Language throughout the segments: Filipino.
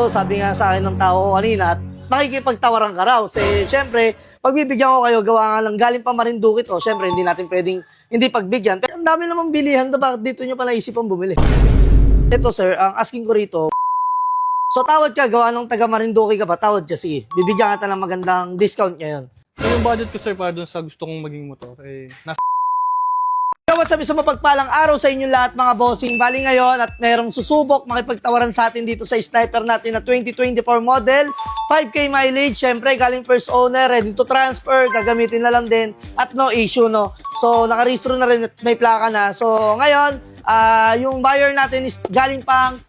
sabi nga sa akin ng tao ko kanina, at makikipagtawaran ka raw. Siyempre, pagbibigyan ko kayo, gawa nga lang galing pa Marinduque to. Siyempre, hindi natin pwedeng hindi pagbigyan. Pero ang dami namang bilihan to, bakit dito nyo pa naisipan bumili? Ito sir, ang asking ko rito, so tawad ka, gawa ng taga Marinduque ka ba? Tawad ka, sige. Bibigyan ka ng magandang discount ngayon. Yung budget ko sir para dun sa gusto kong maging motor, nasa What's up, sa mapagpalang araw sa inyo lahat mga bossing. Bali ngayon at merong susubok makipagtawaran sa atin dito sa sniper natin na 2024 model, 5K mileage, syempre galing first owner, ready to transfer, gagamitin na lang din at no issue, no. So nakarehistro na rin at may plaka na. So ngayon, yung buyer natin is galing pang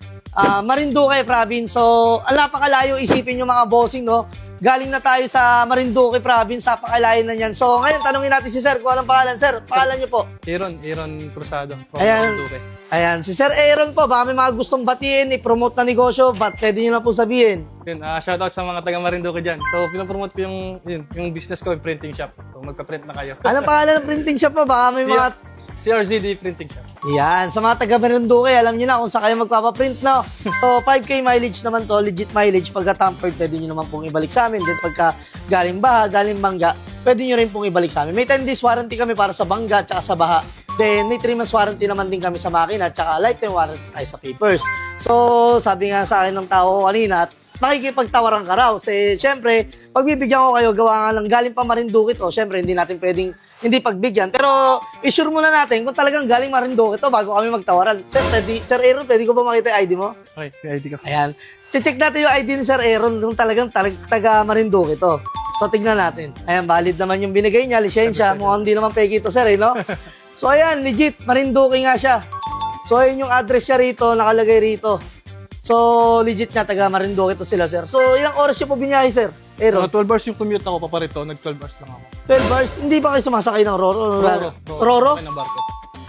Marinduque province. So ang napakalayo, isipin nyo mga bossing, no. Galing na tayo sa Marinduque province, napakalayo na yan. So ngayon, tanungin natin si sir kung anong pangalan. Sir, pangalan nyo po? Aaron Cruzado from Ayan. Marinduque. Ayan, si Sir Aaron po, baka may mga gustong batiin, i-promote na negosyo, but pwede nyo na po sabihin. Yun, shoutout sa mga taga Marinduque dyan. So, pinopromote ko yung business ko, yung printing shop. So, magka-print na kayo. Anong pangalan ng printing shop po? Baka may mga... CRZD Printing Shop. Yan, sa mga taga Marinduque, alam nyo na kung saan kayo magpapaprint, no? So, 5K mileage naman to, legit mileage. Pagka tampered, pwede nyo naman pong ibalik sa amin. Then, pagka galing baha, galing bangga, pwede nyo rin pong ibalik sa amin. May 10 days warranty kami para sa bangga at sa baha. Then, may 3 months warranty naman din kami sa makina at saka lifetime warranty tayo sa papers. So, sabi nga sa akin ng tao ko kanina, at makikipagtawaran ka raw. Siyempre, pagbibigyan ko kayo, gawa nga lang galing pa Marinduque to. Siyempre, hindi natin pwedeng hindi pagbigyan. Pero, isure muna natin kung talagang galing Marinduque to bago kami magtawaran. Sir Aaron, pwede ko ba makita yung ID mo? Okay, yung ID ko. Ayan. Check natin yung ID ni Sir Aaron kung talagang taga Marinduque to. So, tignan natin. Ayan, valid naman yung binigay niya, lisensya. Mukhang hindi naman peki to, sir, no? So, ayan, legit, Marinduque nga siya. So, ayun yung address niya rito, nakalagay rito. So, legit nga, taga Marinduque to sila, sir. So, ilang oras siya po binyahe, sir? Aaron? 12 hours yung commute ako paparito, nag-12 hours lang ako. 12 hours? Hindi ba kayo sumasakay ng Roro? Roro? Ng barko.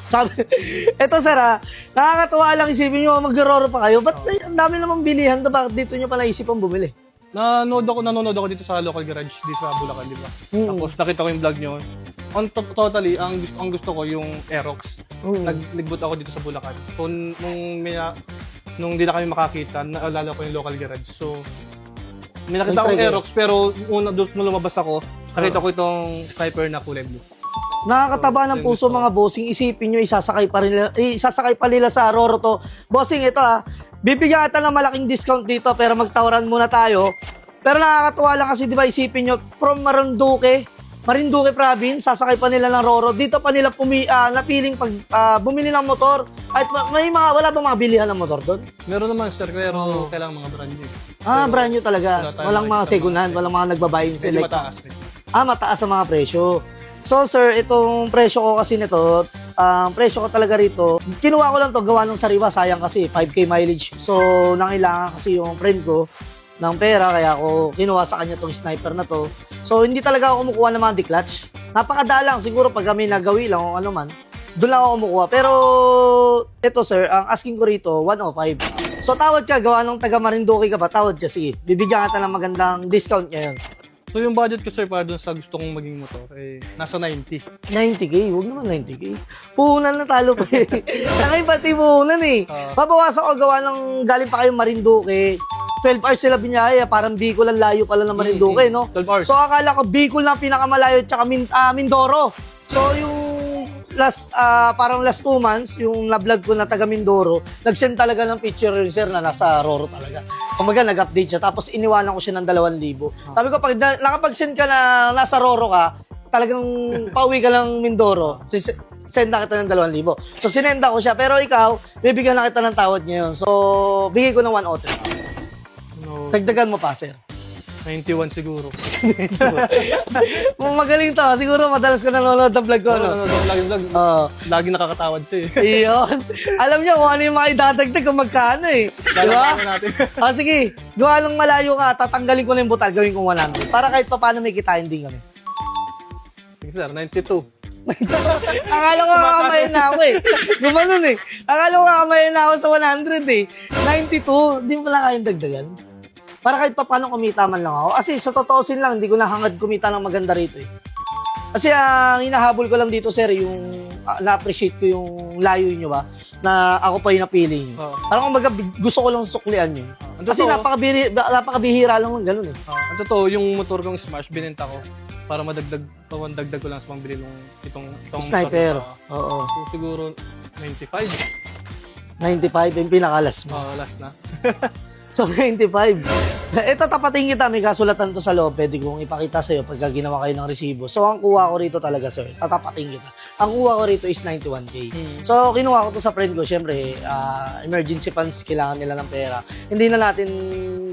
Sabi, eto sir nakakatuwa lang isipin nyo, mag-Roro pa kayo. Ba't ang dami namang bilihan to? Bakit dito nyo pa naisipan bumili? Nanonood ako dito sa local garage, dito sa Bulacan, di ba? Tapos nakita ko yung vlog nyo. Totally, ang gusto ko yung Aerox. Nag-boot ako dito sa Bulacan. So, nung hindi na kami makakita, naalala ko yung local garage. So, may nakita akong Aerox, pero doon lumabas ako, nakita ko itong sniper na kulay blue. Nakakataba ng puso mga bossing, isipin nyo, isasakay pa nila sa Roro to. Bossing, ito bibigyan kita ng malaking discount dito, pero magtawaran muna tayo. Pero nakakatuwa lang kasi, di ba, isipin nyo, from Marinduque province, sasakay pa nila ng Roro. Dito pa nila napiling bumili ng motor. At wala bang mga bilihan ng motor doon? Meron naman, sir, pero kailangan mga brand new. Brand new talaga. Walang mga second hand, walang mga nagbabaying Medyo select. mataas. Mataas ang mga presyo. So sir, itong presyo ko kasi nito, presyo ko talaga rito, kinuha ko lang to gawa ng sariwa, sayang kasi 5K mileage. So nangailangan kasi yung friend ko ng pera, kaya ako kinuha sa kanya tong sniper na to. So hindi talaga ako kumukuha ng mga declutch. Napakadalang, siguro pag kami nagawi lang o ano man, doon lang ako kumukuha. Pero ito sir, ang asking ko rito, 105. So tawad ka, gawa ng taga Marinduque ka ba? Tawad ka, sige. Bibigyan kita ng magandang discount ngayon. So yung budget ko, sir, para dun sa gusto kong maging motor, nasa 90. 90K? Huwag naman 90K. Puhunan na talo pa eh. Nakay pati puhunan eh. Babawasan ko, gawa ng galing pa kayong Marinduque. 12 hours sila binyahe, parang Bicol ang layo pala ng Marinduque, no? 12 hours. So akala ko Bicol na pinakamalayo, tsaka Mindoro. So yung parang last 2 months, yung na-vlog ko na taga Mindoro, nag-send talaga ng picture yung sir na nasa Roro talaga. Kumaga, nag-update siya, tapos iniwanan ko siya ng 2,000. Sabi ko, pag nakapag-send ka na nasa Roro ka, talagang pauwi ka lang Mindoro, send na kita ng 2,000. So, sinenda ko siya, pero ikaw, bibigyan na kita ng tawad ngayon. So, bigay ko ng 103. No, Dagdagan mo pa, sir. 91 siguro. Magaling to. Siguro madalas ko nanonood ng vlog ko, no? Lagi nakakatawad siya Iyon. Alam niyo kung ano yung mga idadagdag kung magkano eh. Di ba? Sige. Gawa lang malayo ka, tatanggalin ko na yung butal, gawin kong 100. Para kahit pa paano may kitain din kami. Sige, sir, 92. Akala ko kakamayan na ako eh. Gumanon eh. Akala ko kakamayan na ako sa 100 eh. 92. Hindi mo pala kayang dagdagan. Para kahit pa paano kumita man lang ako. Kasi sa totoosin lang, hindi ko na hangad kumita ng maganda rito eh. Kasi ang hinahabol ko lang dito, sir, yung na-appreciate ko yung layo nyo ba, na ako pa yung napili nyo. Oo. Parang kumbaga, gusto ko lang suklian yun. Ang Kasi totoo, napakabihira lang ng ganun eh. ang totoo, yung motor kong Smash, binenta ko para dagdag ko lang sa pambili nung itong Sniper. motor. Oo. So, siguro 95. 95 yung pinakalas mo. Last na. So, 95. Ito, tapatin kita. May kasulatan to sa loob. Pwede kong ipakita sa'yo pagka ginawa kayo ng resibo. So, ang kuha ko rito talaga, sir, tatapatin kita. Ang kuha ko rito is 91K. So, kinuha ko to sa friend ko. Siyempre, emergency funds, kailangan nila ng pera. Hindi na natin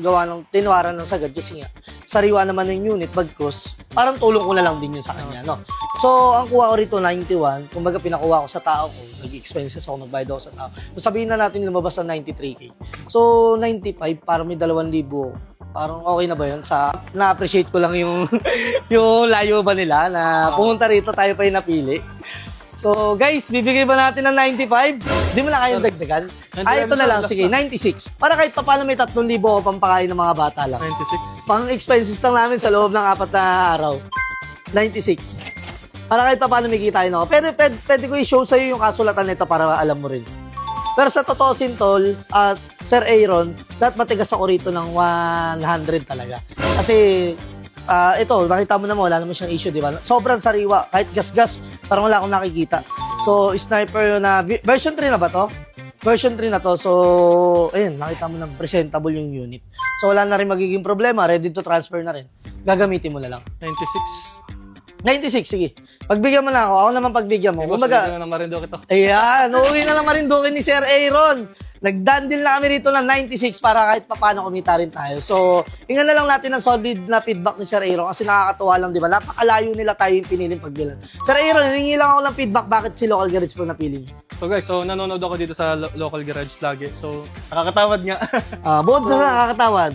gawa ng tinwaran ng sagad kasi nga, sariwa naman ng unit, bagkos, parang tulong ko na lang din yun sa kanya, no? So, ang kuha ko rito, 91. Kumbaga, pinakuha ko sa tao ko. Nag-expenses ako, nagbayad ako sa tao. So, sabihin na natin lumabas ng 93K. So, 95, parang may 2,000. Parang okay na ba yun? Na-appreciate ko lang yung, yung layo ba nila na pumunta rito, tayo pa yung napili. So, guys, bibigay ba natin ng 95? Di mo na kayang dagdagan? Ito na lang. Sige, 96. Para kahit pa paano may 3,000 ako pampakain ng mga bata lang. 96. Pang expenses lang namin sa loob ng 4 na araw. 96. Para kahit pa paano may kitain ako. Pwede ko i-show sa'yo yung kasulatan nito para alam mo rin. Pero sa totoo sintol, Sir Aaron, dapat matigas ako rito ng 100 talaga. Kasi, ito, makita mo naman, wala naman siyang issue, di ba? Sobrang sariwa, kahit gas-gas, parang wala akong nakikita. So, sniper na, version 3 na ba to? Version 3 na to. So, ayun, nakita mo na presentable yung unit. So, wala na rin magiging problema, ready to transfer na rin. Gagamitin mo na lang. 96. 96, sige. Pagbigyan mo na ako naman pagbigyan mo. Kumbaga, na Marinduque to. Ayan, uuwi na lang Marinduque ni Sir Aaron. Nagdandil na kami rito ng 96 para kahit paano kumita rin tayo. So, tingnan na lang natin ang solid na feedback ni Sir Aaron kasi nakakatuwa lang, di ba? Napakalayo nila tayo yung piniling pagbilan. Sir Aaron, hiningi lang ako ng feedback bakit si Local Garage po napili niyo. So guys, nanonood ako dito sa Local Garage lagi. So, nakakatawad nga. Buod na nakakatawad.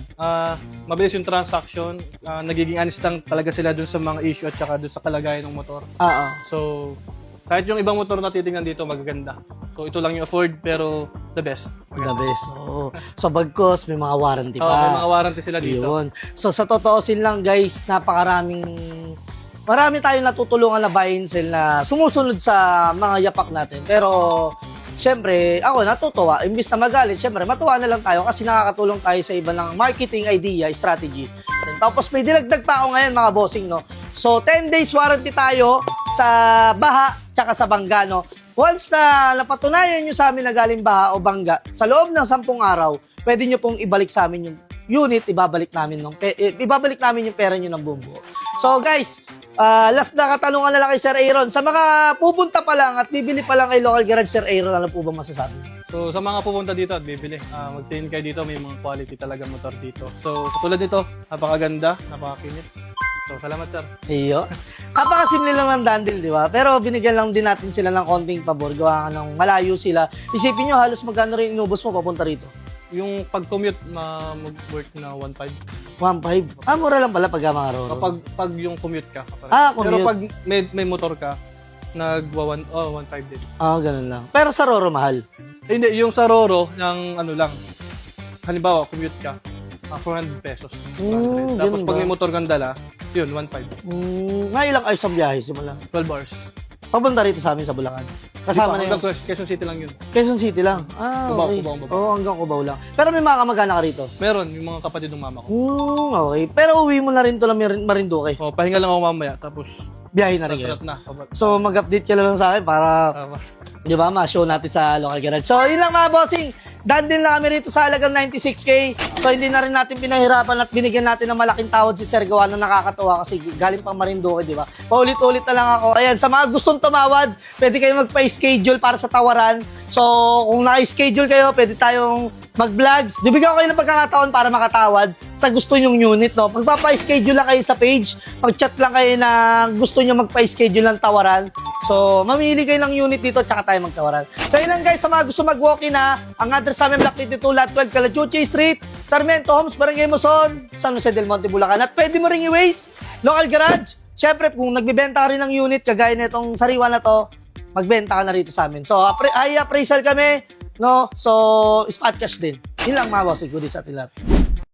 Mabilis yung transaction. Nagiging honest lang talaga sila dun sa mga issue at saka dun sa kalagayan ng motor. Oo. So, kahit yung ibang motor na titingnan dito, magaganda. So, ito lang yung afford, pero the best. The best. Oo. So, bagkos, may mga warranty pa. May mga warranty sila dito. Yun. So, sa totoosin lang, guys, marami tayong natutulungan na buy and sell na sumusunod sa mga yapak natin. Pero, syempre, ako natutuwa. Imbis na magalit, syempre, matuwa na lang tayo kasi nakakatulong tayo sa iba ng marketing idea, strategy. Tapos, may dilagdag pa ako ngayon, mga bossing, no? So, 10 days warranty tayo sa baha tsaka sa bangga, no? Once na napatunayan nyo sa amin na galing baha o bangga, sa loob ng 10 araw, pwede nyo pong ibalik sa amin yung unit, ibabalik namin yung pera nyo ng buong buo. So guys, last na katanungan na lang kay Sir Aaron. Sa mga pupunta pa lang at bibili pa lang kay Local Garage, Sir Aaron, ano po ba masasabi? So, sa mga pupunta dito at bibili, magtingin kayo dito, may mga quality talaga motor dito. So, katulad nito, napakaganda, napakakinis. So, salamat sir. Iyo. Kapakasimple lang ng dandil, di ba? Pero binigyan lang din natin sila ng konting pabor. Gawa ka ng malayo sila. Isipin nyo, halos magkano rin inubos mo papunta rito? Yung pag-commute, mag-worth na 1.5. 1.5? Mura lang pala pag mga roro. Pag yung commute ka. Commute. Pero pag may motor ka, 1.5 din. Ganun lang. Pero sa roro, mahal. Hindi, yung sa Roro, ng ano lang, halimbawa, commute ka, 400 pesos. 400. Tapos ganun pag ba? may motor kang dala, yun, 1.5. Nga ilang ayos ang biyahe, simula. 12 hours. Papunta rito sa amin sa Bulacan. Kasama na Hanggang yun. Quezon City lang yun. Quezon City lang. Cubao, Okay. Cubao, Cubao. Oo, hanggang Cubao lang. Pero may mga kamag-anak ka rito. Meron, yung mga kapatid ng mama ko. Okay. Pero uwi mo na rin to lang Marinduque. Pahinga lang ako mamaya, tapos Biyahe na rin kayo. tatat na. So, mag-update ka lang sa akin para, di ba, ma-show natin sa Local Garage. So, yun lang mga bossing. Done din lang kami rito sa halagang 96K. So, hindi na rin natin pinahirapan at binigyan natin ng malaking tawad si Sir Gawa na nakakatuwa kasi galing pang Marinduque, di ba? Paulit-ulit na lang ako. Ayan, sa mga gustong tumawad, pwede kayo magpa-schedule para sa tawaran. So, kung naka-schedule kayo, pwede tayong mag-vlogs. Bibigyan ko kayo ng pagkakataon para makatawad sa gusto nyong unit, no? Magpapa-schedule lang kayo sa page. Mag-chat lang kayo na gusto nyo magpa-schedule ng tawaran. So, mamili kayo ng unit dito tsaka tayo magtawaran. So, yun lang guys, sa mga gusto mag-walk-in ha. Ang address sa amin, Block 22, Lot 12, Calachuche Street, Sarmiento Homes, Barangay Muson, San Jose del Monte, Bulacan. At pwede mo ring i-waste, Local Garage. Siyempre, kung nagbibenta ka rin ng unit, kagaya na itong sariwa na to, magbenta ka na rito sa amin. So, high appraisal kami, no? So, spot cash din. Yun lang mga boss, good sa atin lahat.